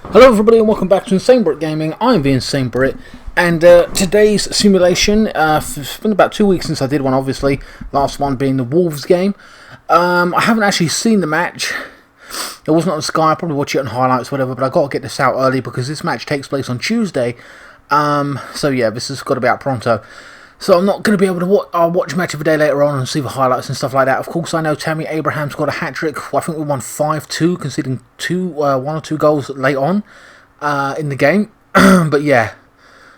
Hello everybody and welcome back to Insane Brit Gaming. I'm the Insane Brit, and today's simulation, it's been about 2 weeks since I did one, obviously, last one being the Wolves game. I haven't actually seen the match. It wasn't on Sky, I'll probably watch it on highlights, whatever, but I got to get this out early because this match takes place on Tuesday. So yeah, this has got to be out pronto. So I'm not going to be able to watch Match of the Day later on and see the highlights and stuff like that. Of course, I know Tammy Abraham's got a hat-trick. I think we won 5-2, conceding 1 or 2 goals late on in the game. But yeah,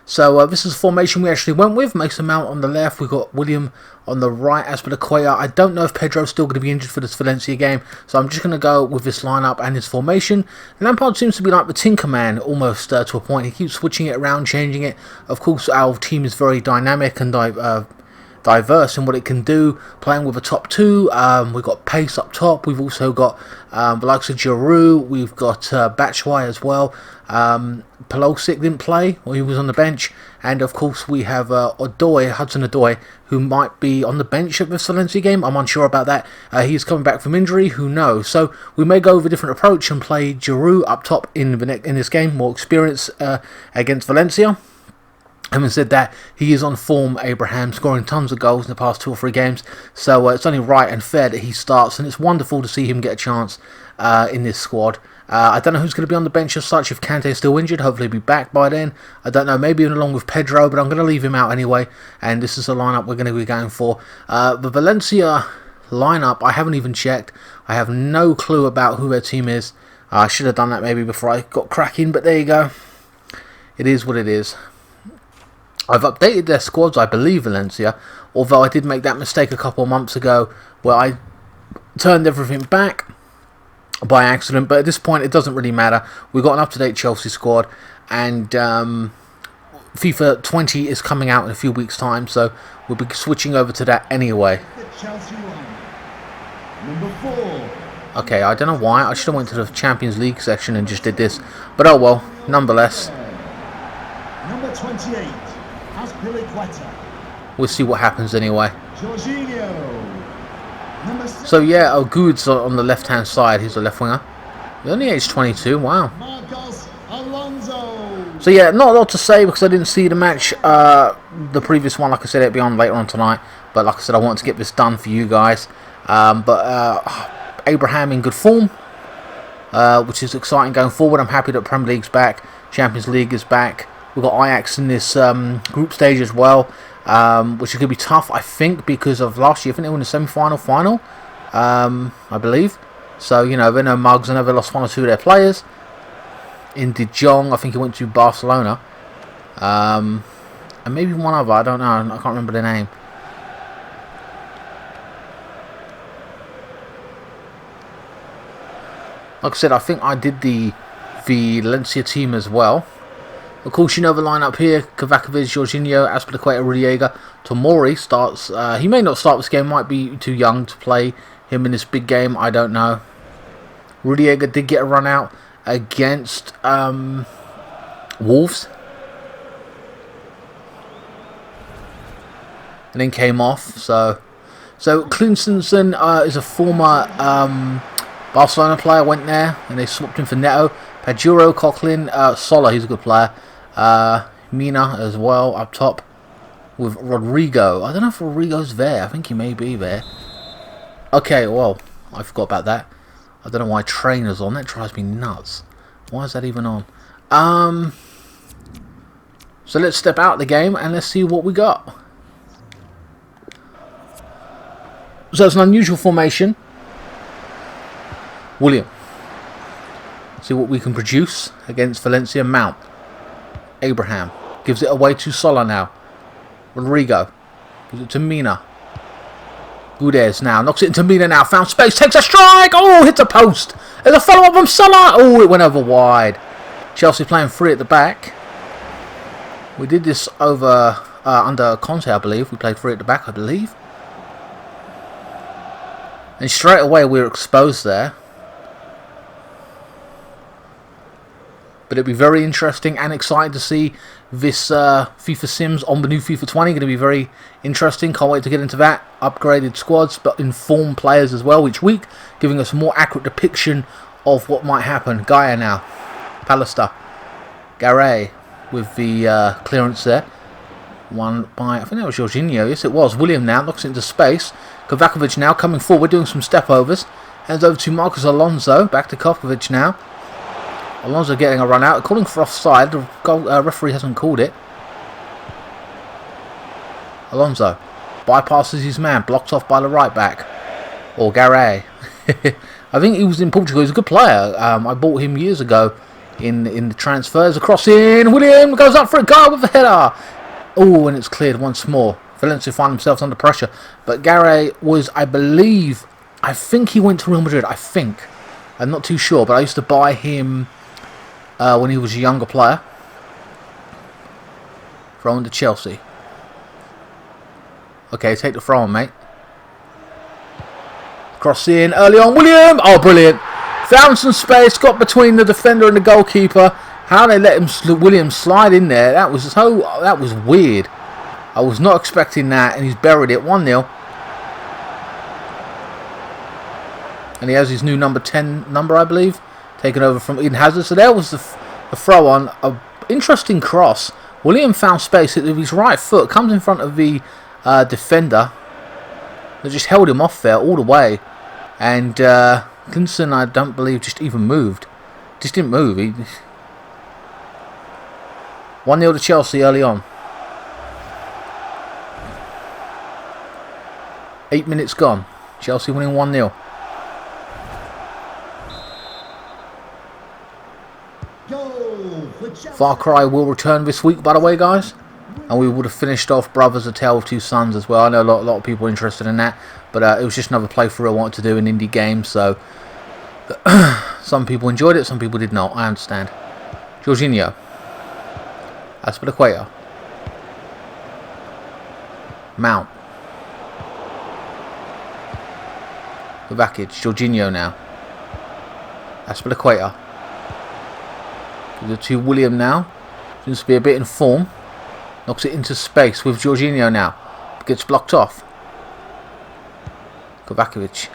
so this is the formation we actually went with. Mason Mount on the left. We've got William on the right. As for the Quayer, I don't know if Pedro's still going to be injured for this Valencia game. So I'm just going to go with this lineup and his formation. Lampard seems to be like the Tinker Man almost to a point. He keeps switching it around, changing it. Of course, our team is very dynamic and diverse in what it can do, playing with a top 2. We've got pace up top. We've also got the likes of Giroud. We've got Batshuayi as well. Pelosic didn't play, or he was on the bench. And of course we have Hudson Odoi, who might be on the bench at this Valencia game. I'm unsure about that. He's coming back from injury, who knows. So we may go with a different approach and play Giroud up top in this game, more experience against Valencia. Having said that, he is on form, Abraham, scoring tons of goals in the past 2 or 3 games. So it's only right and fair that he starts, and it's wonderful to see him get a chance in this squad. I don't know who's going to be on the bench as such. If Kante is still injured, hopefully he'll be back by then. I don't know, maybe along with Pedro, but I'm going to leave him out anyway. And this is the lineup we're going to be going for. The Valencia lineup, I haven't even checked. I have no clue about who their team is. I should have done that maybe before I got cracking, but there you go. It is what it is. I've updated their squads, I believe, Valencia, although I did make that mistake a couple of months ago where I turned everything back by accident, but at this point it doesn't really matter. We've got an up-to-date Chelsea squad, and FIFA 20 is coming out in a few weeks' time, so we'll be switching over to that anyway. Okay, I don't know why. I should have went to the Champions League section and just did this, but oh well, nonetheless. Number 28. We'll see what happens anyway. So yeah, Ogud's on the left hand side. He's a left winger. He's only aged 22. Wow. So yeah, not a lot to say because I didn't see the match. The previous one, like I said, it'll be on later on tonight. But like I said, I wanted to get this done for you guys. Abraham in good form, which is exciting going forward. I'm happy that Premier League's back. Champions League is back. We've got Ajax in this group stage as well, which is going to be tough, I think, because of last year. I think they were in the semi-final, I believe. So, you know, they're no mugs. I know they lost 1 or 2 of their players. In De Jong, I think he went to Barcelona. And maybe one other, I don't know, I can't remember the name. Like I said, I think I did the Valencia team as well. Of course, you know the lineup here: Kovacevic, Jorginho, Azpilicueta, Rudiger. Tomori starts. He may not start this game. Might be too young to play him in this big game. I don't know. Rudiger did get a run out against Wolves, and then came off. So Christensen is a former Barcelona player. Went there, and they swapped him for Neto. Pajuro, Coughlin, Sola. He's a good player. Mina as well up top with Rodrigo. I don't know if Rodrigo's there. I think he may be there. Okay, well, I forgot about that. I don't know why Trainer's on. That drives me nuts. Why is that even on? So let's step out of the game and let's see what we got. So it's an unusual formation. William. See what we can produce against Valencia. Mount. Abraham gives it away to Sola now. Rodrigo gives it to Mina. Gudez now knocks it into Mina now. Found space, takes a strike. Oh, hits a post. There's a follow up from Sola. Oh, it went over wide. Chelsea playing free at the back. We did this over under Conte, I believe. We played free at the back, I believe. And straight away we were exposed there. But it'll be very interesting and exciting to see this FIFA Sims on the new FIFA 20. Going to be very interesting. Can't wait to get into that. Upgraded squads, but informed players as well each week, giving us a more accurate depiction of what might happen. Gaia now. Pallister. Garay with the clearance there. Won by, I think that was Jorginho. Yes, it was. William now knocks it into space. Kovakovic now coming forward, doing some step overs. Hands over to Marcos Alonso. Back to Kovakovic now. Alonso getting a run out, calling for offside. The referee hasn't called it. Alonso bypasses his man, blocked off by the right back. Or Garay. I think he was in Portugal. He's a good player. I bought him years ago in the transfers. Across in. William goes up for a goal with a header. Oh, and it's cleared once more. Valencia find themselves under pressure. But Garay was, I think he went to Real Madrid. I think. I'm not too sure, but I used to buy him when he was a younger player. Throw into Chelsea. Okay, take the throw on, mate. Cross in early on. William! Oh, brilliant. Found some space, got between the defender and the goalkeeper. How they let William slide in there, that was weird. I was not expecting that, and he's buried it. 1-0. And he has his new number 10 number, I believe, taken over from Eden Hazard. So there was the throw on. An interesting cross. William found space with his right foot, comes in front of the defender. They just held him off there all the way. And Clinton, I don't believe, just even moved. Just didn't move. 1-0 to Chelsea early on. 8 minutes gone. Chelsea winning 1-0. Far Cry will return this week, by the way, guys. And we would have finished off Brothers: A Tale of Two Sons as well. I know a lot of people are interested in that. But it was just another playthrough I wanted to do, an indie game. So some people enjoyed it, some people did not. I understand. Jorginho. Aspilicueta. Mount. Kovacic. Jorginho now. Aspilicueta. The two William now. Seems to be a bit in form. Knocks it into space with Jorginho now. Gets blocked off. Kovacic.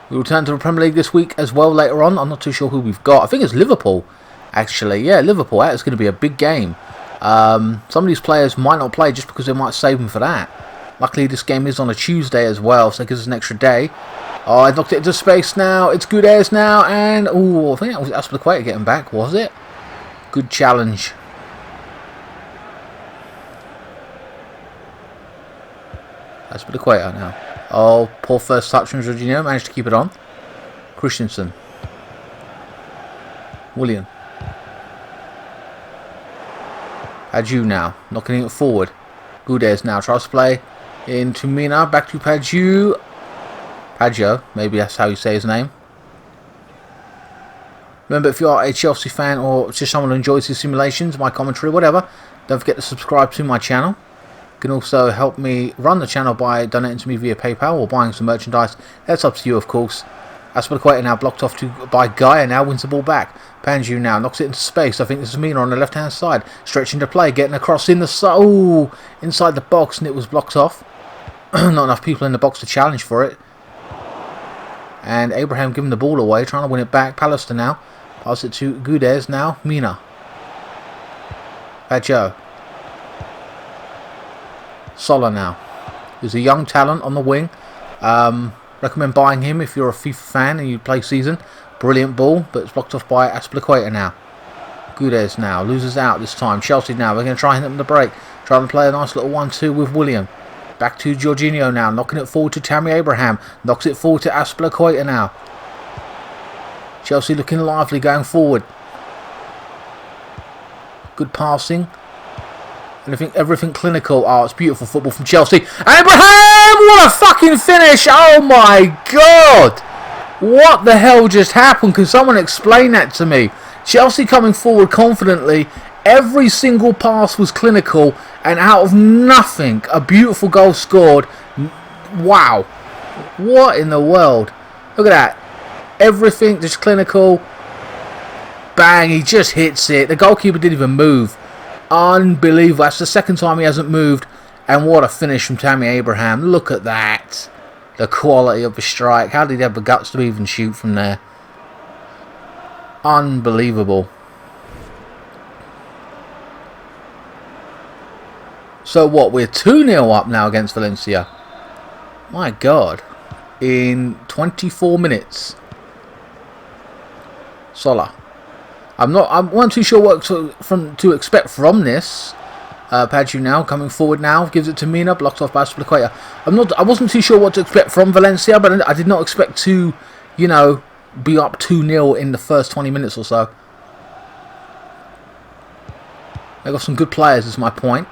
We return to the Premier League this week as well later on. I'm not too sure who we've got. I think it's Liverpool, actually. Yeah, Liverpool. That is going to be a big game. Some of these players might not play just because they might save them for that. Luckily, this game is on a Tuesday as well, so it gives us an extra day. Oh, I knocked it into space now. It's Gudez now, and oh, I think that was Aspilicueta getting back, was it? Good challenge. Aspilicueta now. Oh, poor first touch from Jorginho. Managed to keep it on. Christensen. William. Padju now. Knocking it forward. Gudez now tries to play into Mina. Back to Padju. Padjo. Maybe that's how you say his name. Remember, if you are a Chelsea fan or just someone who enjoys his simulations, my commentary, whatever, don't forget to subscribe to my channel. You can also help me run the channel by donating to me via PayPal or buying some merchandise. That's up to you, of course. Aspilicueta now blocked off by Gaia. Now wins the ball back. Panju now knocks it into space. I think this is Mina on the left-hand side. Stretching to play. Getting across in the inside the box, and it was blocked off. Not enough people in the box to challenge for it. And Abraham giving the ball away. Trying to win it back. Pallister now. Pass it to Gudez now. Mina. Padjo. Sola now. He's a young talent on the wing. Recommend buying him if you're a FIFA fan and you play season. Brilliant ball, but it's blocked off by Aspilicueta now. Gudez now. Loses out this time. Chelsea now. We're going to try and hit them the break. Trying to play a nice little 1-2 with William. Back to Jorginho now. Knocking it forward to Tammy Abraham. Knocks it forward to Aspilicueta now. Chelsea looking lively going forward. Good passing. Everything clinical. Oh, it's beautiful football from Chelsea. Abraham! What a fucking finish! Oh my god! What the hell just happened? Can someone explain that to me? Chelsea coming forward confidently. Every single pass was clinical. And out of nothing, a beautiful goal scored. Wow. What in the world? Look at that. Everything just clinical. bang, he just hits it. The goalkeeper didn't even move. Unbelievable. That's the second time he hasn't moved. And what a finish from Tammy Abraham. Look at that. The quality of the strike. How did he have the guts to even shoot from there? Unbelievable. So what? We're 2-0 up now against Valencia. My God. In 24 minutes. Sola. I wasn't too sure what to expect from this. Padju now coming forward now, gives it to Mina, blocked off by Aspilicueta. I wasn't too sure what to expect from Valencia, but I did not expect to, you know, be up 2-0 in the first 20 minutes or so. They got some good players, is my point.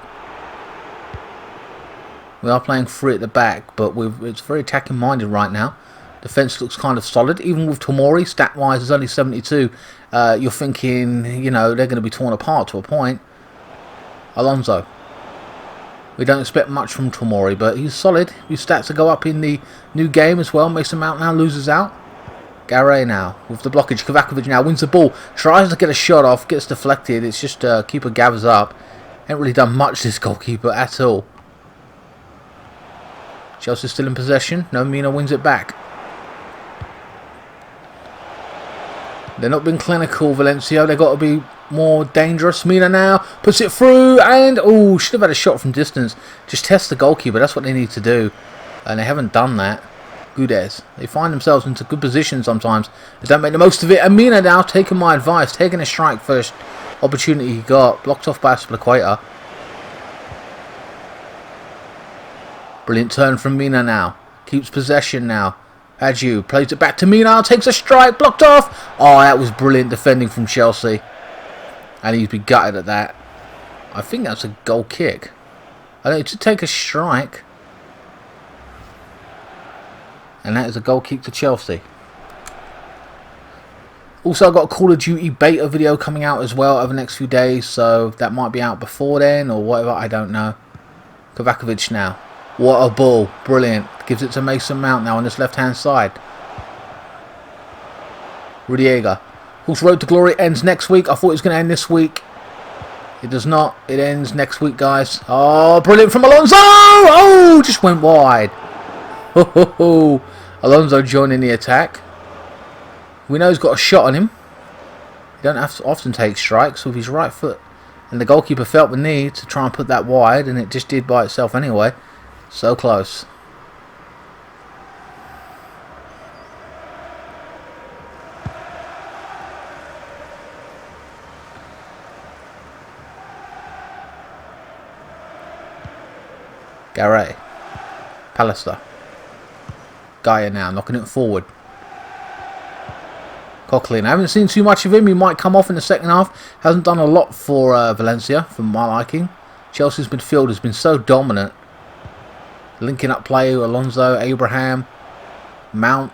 We are playing free at the back, but it's very attacking minded right now. Defence looks kind of solid, even with Tomori, stat-wise, is only 72. You're thinking, you know, they're going to be torn apart to a point. Alonso. We don't expect much from Tomori, but he's solid. His stats to go up in the new game as well. Mason Mount now loses out. Garay now with the blockage. Kovakovic now wins the ball. Tries to get a shot off. Gets deflected. It's just keeper gathers up. Ain't really done much, this goalkeeper, at all. Chelsea's still in possession. No, Mina wins it back. They're not being clinical, Valencia. They've got to be more dangerous. Mina now puts it through, and oh, should have had a shot from distance. Just test the goalkeeper. That's what they need to do, and they haven't done that. Gudez. They find themselves into good position sometimes. They don't make the most of it. And Mina now taking my advice, taking a strike first opportunity he got, blocked off by Aspilicueta. Brilliant turn from Mina now. Keeps possession now. Adju plays it back to Mina, takes a strike, blocked off. Oh, that was brilliant defending from Chelsea. And he'd be gutted at that. I think that's a goal kick. I know, to take a strike. And that is a goal kick to Chelsea. Also, I've got a Call of Duty beta video coming out as well over the next few days. So that might be out before then or whatever, I don't know. Kovakovic now. What a ball. Brilliant. Gives it to Mason Mount now on this left-hand side. Rudiger. Whose road to glory ends next week. I thought it was going to end this week. It does not. It ends next week, guys. Oh, brilliant from Alonso. Oh, just went wide. Oh, Alonso joining the attack. We know he's got a shot on him. He don't have to often take strikes with his right foot. And the goalkeeper felt the need to try and put that wide, and it just did by itself anyway. So close. Garay. Pallister. Gaia now, knocking it forward. Coquelin. I haven't seen too much of him. He might come off in the second half. Hasn't done a lot for Valencia, from my liking. Chelsea's midfield has been so dominant. Linking up play, Alonso, Abraham, Mount.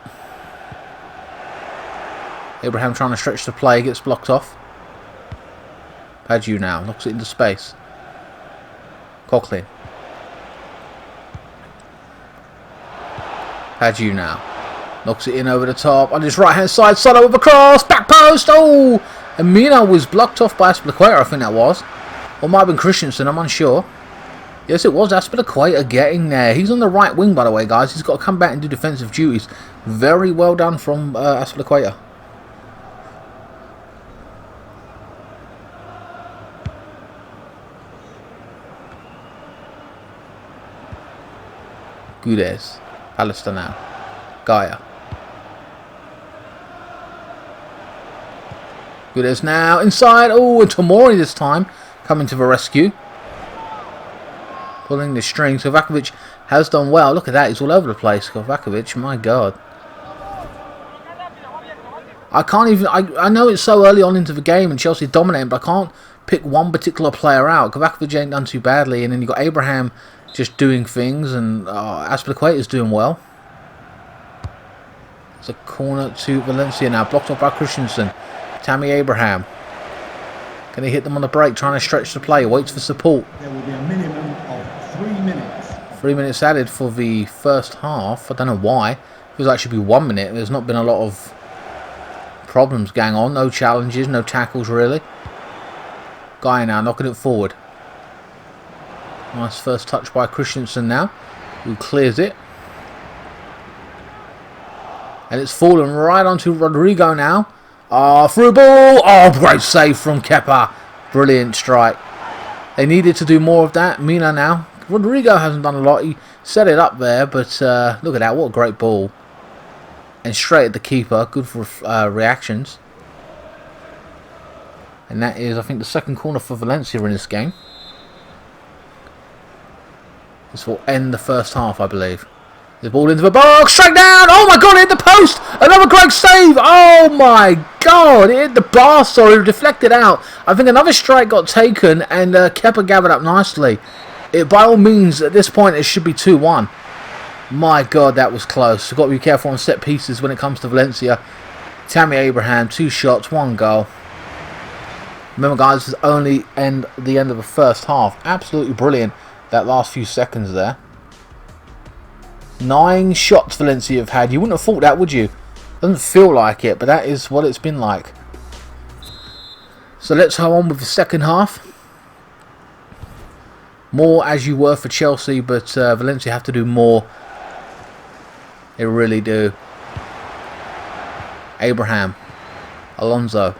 Abraham trying to stretch the play, gets blocked off. Padju now, knocks it into space. Coquelin. Padju now. Knocks it in over the top. On his right hand side, Sola with a cross. Back post. Oh! And Mina was blocked off by Aspilicueta, I think that was. Or might have been Christensen, I'm unsure. Yes, it was Aspilicueta getting there. He's on the right wing, by the way, guys. He's got to come back and do defensive duties. Very well done from Aspilicueta. Gudez. Alistair now. Gaia. Gudez now. Inside. Oh, and Tomori this time coming to the rescue. Pulling the string. Kovakovic has done well. Look at that. He's all over the place. Kovakovic. My God. I can't even... I know it's so early on into the game and Chelsea dominating, but I can't pick one particular player out. Kovakovic ain't done too badly. And then you've got Abraham just doing things. And Aspilicueta is doing well. It's a corner to Valencia now. Blocked off by Christensen. Tammy Abraham. Can he hit them on the break? Trying to stretch the play. Waits for support. There will be a minimum of 3 minutes. 3 minutes added for the first half. I don't know why. Feels like it should be 1 minute. There's not been a lot of problems going on. No challenges, no tackles really. Guy now knocking it forward. Nice first touch by Christensen now, who clears it. And it's fallen right onto Rodrigo now. Through ball. Oh, great save from Kepa. Brilliant strike. They needed to do more of that. Mina now. Rodrigo hasn't done a lot. He set it up there, but look at that. What a great ball. And straight at the keeper. Good for reactions. And that is, I think, the second corner for Valencia in this game. This will end the first half, I believe. The ball into the box, straight down. Oh my god, it hit the post. Another great save. Oh my god, it hit the bar, sorry, deflected out. I think another strike got taken and Kepa gathered up nicely. By all means, at this point, it should be 2-1. My god, that was close. You've got to be careful on set pieces when it comes to Valencia. Tammy Abraham, 2 shots, 1 goal. Remember, guys, this is only the end of the first half. Absolutely brilliant, that last few seconds there. 9 shots Valencia have had. You wouldn't have thought that, would you? Doesn't feel like it, but that is what it's been like. So let's go on with the second half. More as you were for Chelsea, but Valencia have to do more. They really do. Abraham. Alonso.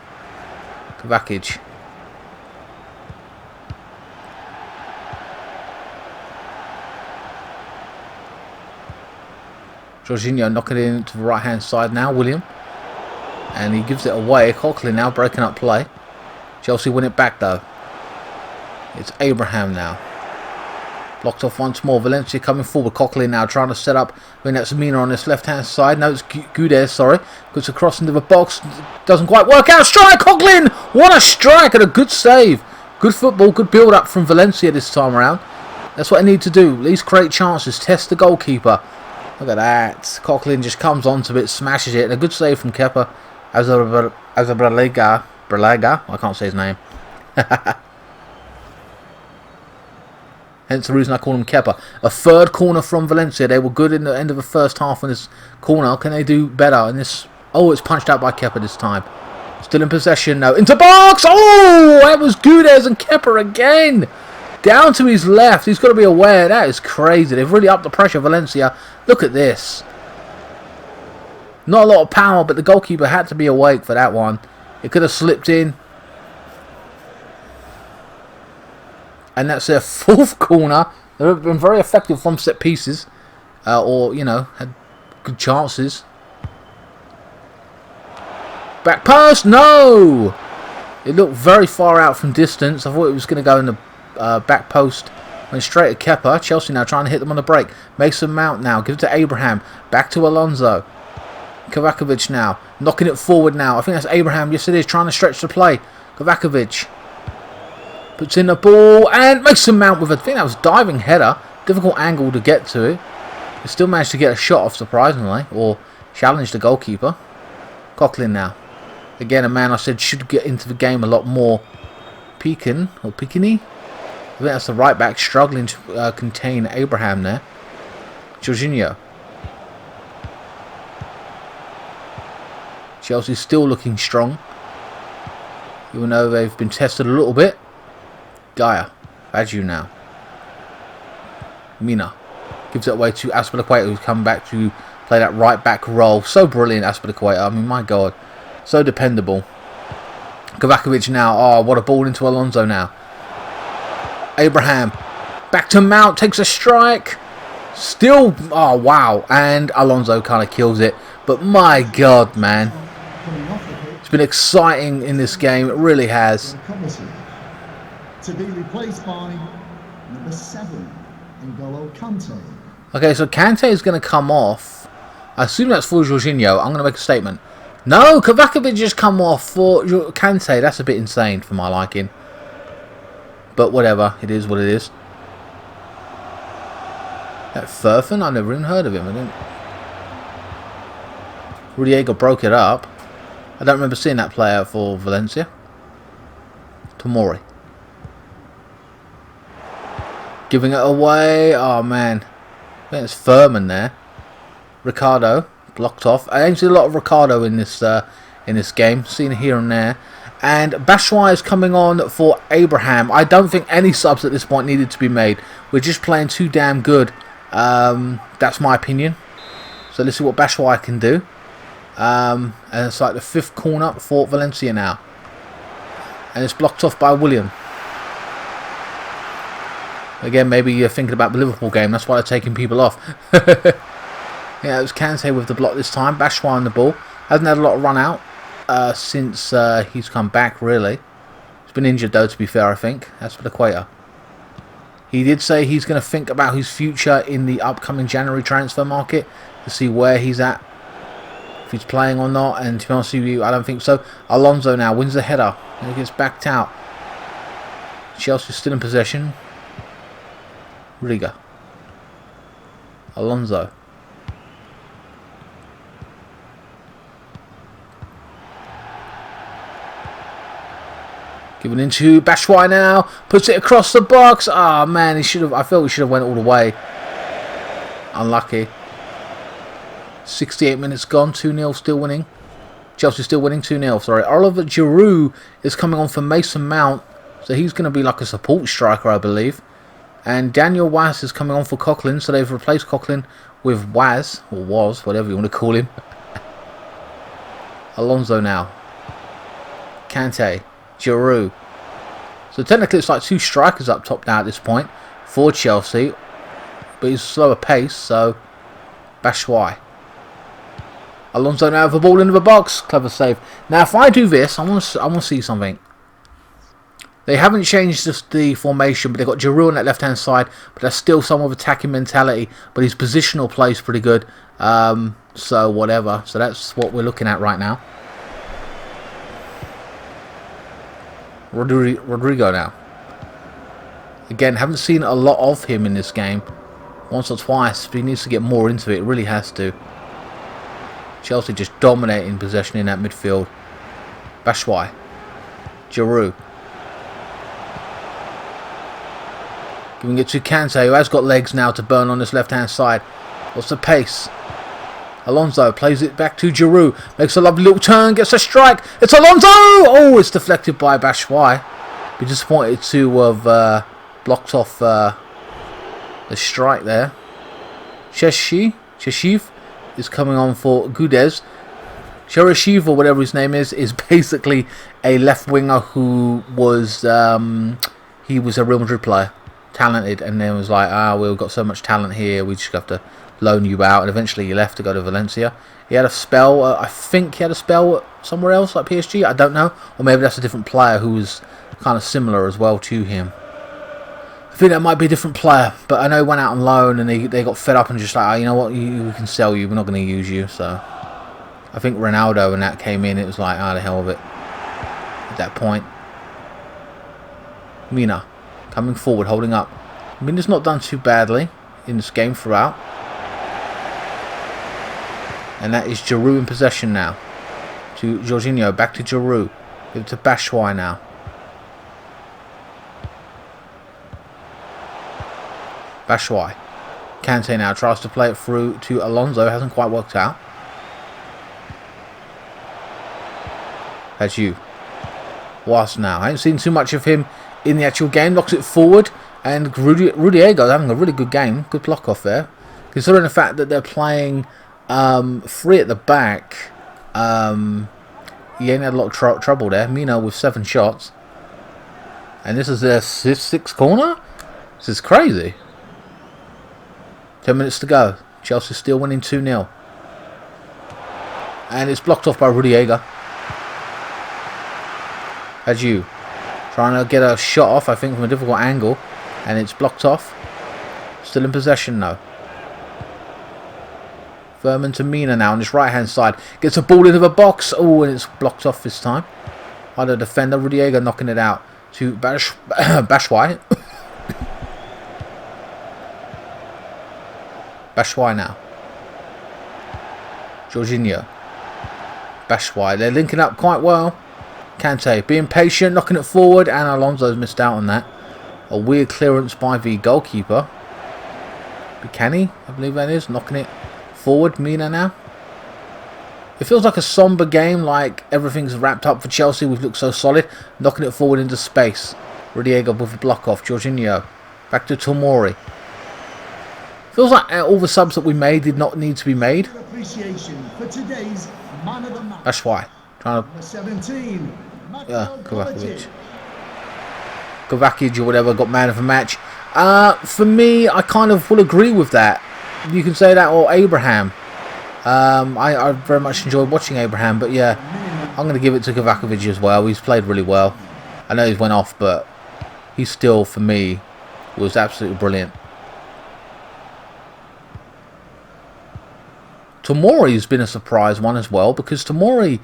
Kovacic. Jorginho knocking it into the right hand side now, William. And he gives it away. Coquelin now breaking up play. Chelsea win it back though. It's Abraham now. Blocked off once more. Valencia coming forward. Coquelin now trying to set up. I think that's Mina on this left hand side. No, it's Gudez, sorry. Goes across into the box. Doesn't quite work out. Strike! Coquelin! What a strike and a good save. Good football, good build up from Valencia this time around. That's what I need to do. At least create chances. Test the goalkeeper. Look at that. Coquelin just comes onto it, smashes it. And a good save from Kepa. Azabalaga. I can't say his name. Hence the reason I call him Kepa. A third corner from Valencia. They were good in the end of the first half in this corner. Can they do better in this? Oh, it's punched out by Kepa this time. Still in possession now. Into box! Oh, that was Gudez and Kepa again. Down to his left. He's got to be aware. That is crazy. They've really upped the pressure, Valencia. Look at this. Not a lot of power, but the goalkeeper had to be awake for that one. It could have slipped in. And that's their 4th corner. They've been very effective from set pieces. Or, you know, had good chances. Back post! No! It looked very far out from distance. I thought it was going to go in the back post. Went straight at Kepa. Chelsea now trying to hit them on the break. Mason Mount now. Give it to Abraham. Back to Alonso. Kovacic now. Knocking it forward now. I think that's Abraham. Yes, it is. Trying to stretch the play. Kovacic. Puts in the ball and Mason Mount with I think that was diving header. Difficult angle to get to it. He still managed to get a shot off surprisingly. Or challenge the goalkeeper. Coquelin now. Again, a man I said should get into the game a lot more. Pekin or Pekini. I think that's the right back struggling to contain Abraham there. Jorginho. Chelsea still looking strong. Even though they've been tested a little bit. Gaia. Baju now. Mina. Gives it away to Azpilicueta, who's come back to play that right back role. So brilliant, Azpilicueta. I mean, my God. So dependable. Kovacic now. Oh, what a ball into Alonso now. Abraham. Back to Mount. Takes a strike. Still. Oh, wow. And Alonso kind of kills it. But my God, man. It's been exciting in this game. It really has. To be replaced by number 7, N'Golo Kante. Okay, so Kante is going to come off. I assume that's for Jorginho. I'm going to make a statement. No, Kovacic just come off for Kante. That's a bit insane for my liking. But whatever, it is what it is. That Furfan, I never even heard of him. I didn't. Rudiego broke it up. I don't remember seeing that player for Valencia. Tomori. Giving it away. Oh, man. I think it's Furman there. Ricardo. Blocked off. I ain't seen a lot of Ricardo in this in this game, seen here and there. And Batshuayi is coming on for Abraham. I don't think any subs at this point needed to be made. We're just playing too damn good. That's my opinion. So let's see what Batshuayi can do. And it's like the 5th corner for Valencia now. And it's blocked off by William. Again, maybe you're thinking about the Liverpool game. That's why they're taking people off. Yeah, it was Kante with the block this time. Batshuayi on the ball. Hasn't had a lot of run out since he's come back, really. He's been injured, though, to be fair, I think. That's for the Equator. He did say he's going to think about his future in the upcoming January transfer market to see where he's at, if he's playing or not. And to be honest with you, I don't think so. Alonso now wins the header. And he gets backed out. Chelsea's still in possession. Riga. Alonso. Giving into Batshuayi now. Puts it across the box. Ah, man, he should have. I felt he should have went all the way. Unlucky. 68 minutes gone. 2-0 still winning. Chelsea still winning 2-0. Sorry. Oliver Giroud is coming on for Mason Mount. So he's going to be like a support striker, I believe. And Daniel Waz is coming on for Coughlin. So they've replaced Coughlin with Waz. Or Was, whatever you want to call him. Alonso now. Kante. Giroud. So technically it's like 2 strikers up top now at this point for Chelsea. But he's a slower pace, so Batshuayi. Alonso now with the ball into the box. Clever save. Now if I do this, I want to see something. They haven't changed the formation, but they've got Giroud on that left hand side, but there's still some with attacking mentality, but his positional play is pretty good. So whatever. So that's what we're looking at right now. Rodrigo now. Again, haven't seen a lot of him in this game. Once or twice, but he needs to get more into it. It really has to. Chelsea just dominating possession in that midfield. Batshuayi. Giroud. Giving it to Kante, who has got legs now to burn on this left-hand side. What's the pace? Alonso plays it back to Giroud. Makes a lovely little turn, gets a strike. It's Alonso! Oh, it's deflected by Batshuayi. Be disappointed to have blocked off the strike there. Cheshiv is coming on for Gudez. Cheryshev, or whatever his name is basically a left winger who was he was a Real Madrid player, talented, and then was like, we've got so much talent here, we just have to loan you out, and eventually he left to go to Valencia. He had a spell, I think he had a spell somewhere else, like PSG, I don't know, or maybe that's a different player who was kind of similar as well to him. I think that might be a different player, but I know he went out on loan and they got fed up and just like, you know what, we can sell you, we're not going to use you. So I think Ronaldo, when that came in, it was like, the hell with it at that point. Mina coming forward, holding up. Mina's not done too badly in this game throughout. And that is Giroud in possession now. To Jorginho, back to Giroud. Give it to Batshuayi now. Batshuayi. Kante now tries to play it through to Alonso. Hasn't quite worked out. That's you. Was now. I haven't seen too much of him in the actual game. Knocks it forward. And Rudiego's having a really good game. Good block off there. Considering the fact that they're playing 3 at the back. He ain't had a lot of trouble there. Mina with 7 shots. And this is their 6th corner? This is crazy. 10 minutes to go. Chelsea still winning 2-0. And it's blocked off by Rudiger. As you. Trying to get a shot off, I think, from a difficult angle. And it's blocked off. Still in possession, though. Furman to Mina now on his right-hand side. Gets a ball into the box. Oh, and it's blocked off this time. By the defender, Rudiger knocking it out to Batshuayi. Batshuayi now. Jorginho. Batshuayi. They're linking up quite well. Kante being patient, knocking it forward, and Alonso's missed out on that. A weird clearance by the goalkeeper. Buchanan, I believe that is, knocking it forward. Mina now. It feels like a somber game, like everything's wrapped up for Chelsea. We've looked so solid, knocking it forward into space. Rudiger with a block off. Jorginho. Back to Tomori. Feels like all the subs that we made did not need to be made. Appreciation for today's man of the match. That's why. Trying to... Number 17. Kovacic. Kovacic or whatever got man of the match. For me, I kind of will agree with that. You can say that, or Abraham. I very much enjoyed watching Abraham, but yeah, I'm going to give it to Kovacic as well. He's played really well. I know he's went off, but he still, for me, was absolutely brilliant. Tomori's been a surprise one as well, because Tomori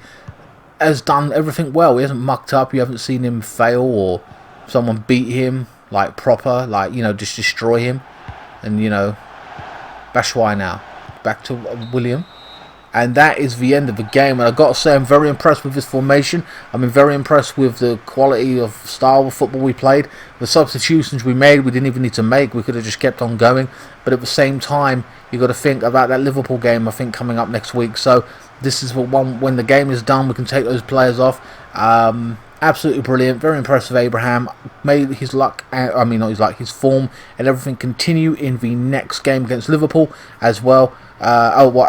has done everything well. He hasn't mucked up. You haven't seen him fail or someone beat him like proper, like, you know, just destroy him. And, you know, Batshuayi now. Back to William. And that is the end of the game. And I've got to say, I'm very impressed with this formation. I'm very impressed with the quality of style of football we played. The substitutions we made, we didn't even need to make. We could have just kept on going. But at the same time, you've got to think about that Liverpool game, I think, coming up next week. So this is one, when the game is done, we can take those players off. Absolutely brilliant. Very impressed with Abraham. Made his luck, I mean, not his luck, his form and everything continue in the next game against Liverpool as well.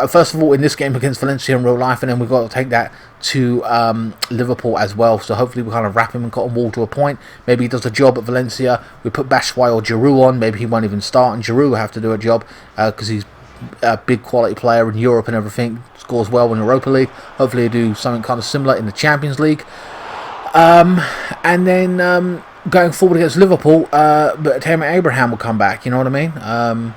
First of all, in this game against Valencia in real life, and then we've got to take that to Liverpool as well. So hopefully we kind of wrap him and cotton wool to a point. Maybe he does a job at Valencia. We put Batshuayi or Giroud on. Maybe he won't even start, and Giroud will have to do a job because he's a big quality player in Europe and everything. Scores well in Europa League. Hopefully he'll do something kind of similar in the Champions League. And then going forward against Liverpool, but Tammy Abraham will come back. You know what I mean?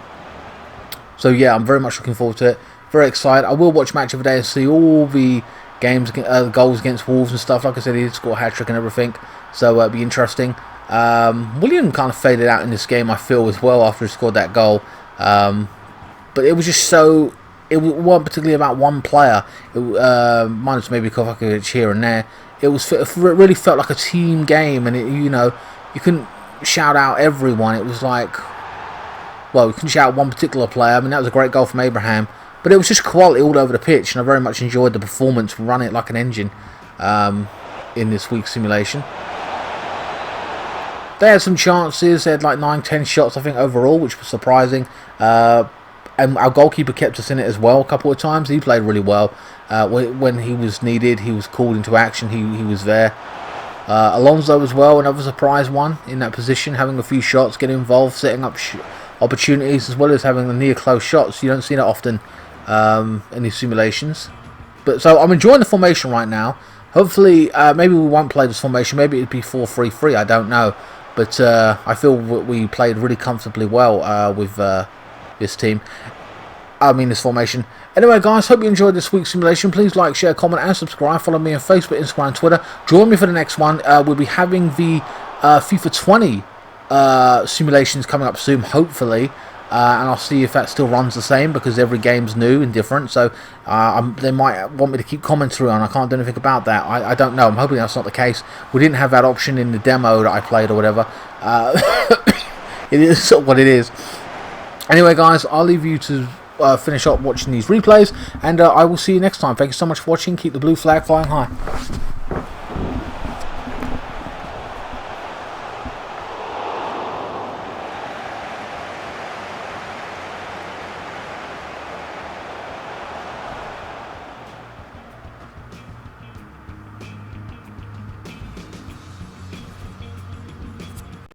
So yeah, I'm very much looking forward to it. Very excited. I will watch Match of the Day and see all the games, goals against Wolves and stuff. Like I said, he did score a hat trick and everything, so it'll be interesting. William kind of faded out in this game, I feel, as well after he scored that goal. But it was just so. It wasn't particularly about one player. Minus maybe Kovacic here and there. It really felt like a team game, and you know, you couldn't shout out everyone. It was like, well, you couldn't shout out one particular player. I mean, that was a great goal from Abraham, but it was just quality all over the pitch, and I very much enjoyed the performance, run it like an engine in this week's simulation. They had some chances. They had like 9-10 shots, I think, overall, which was surprising. And our goalkeeper kept us in it as well a couple of times. He played really well. When he was needed, he was called into action. He was there. Alonso as well, another surprise one in that position, having a few shots, getting involved, setting up opportunities, as well as having the near close shots. You don't see that often in these simulations. But so I'm enjoying the formation right now. Hopefully, maybe we won't play this formation. Maybe it'd be 4-3-3. I don't know. But I feel we played really comfortably well with this team. I mean, this formation. Anyway, guys, hope you enjoyed this week's simulation. Please like, share, comment, and subscribe. Follow me on Facebook, Instagram, and Twitter. Join me for the next one. We'll be having the FIFA 20 simulations coming up soon, hopefully. And I'll see if that still runs the same, because every game's new and different. So they might want me to keep commentary on. I can't do anything about that. I don't know. I'm hoping that's not the case. We didn't have that option in the demo that I played or whatever. It is sort of what it is. Anyway, guys, I'll leave you to finish up watching these replays, and I will see you next time. Thank you so much for watching. Keep the blue flag flying high.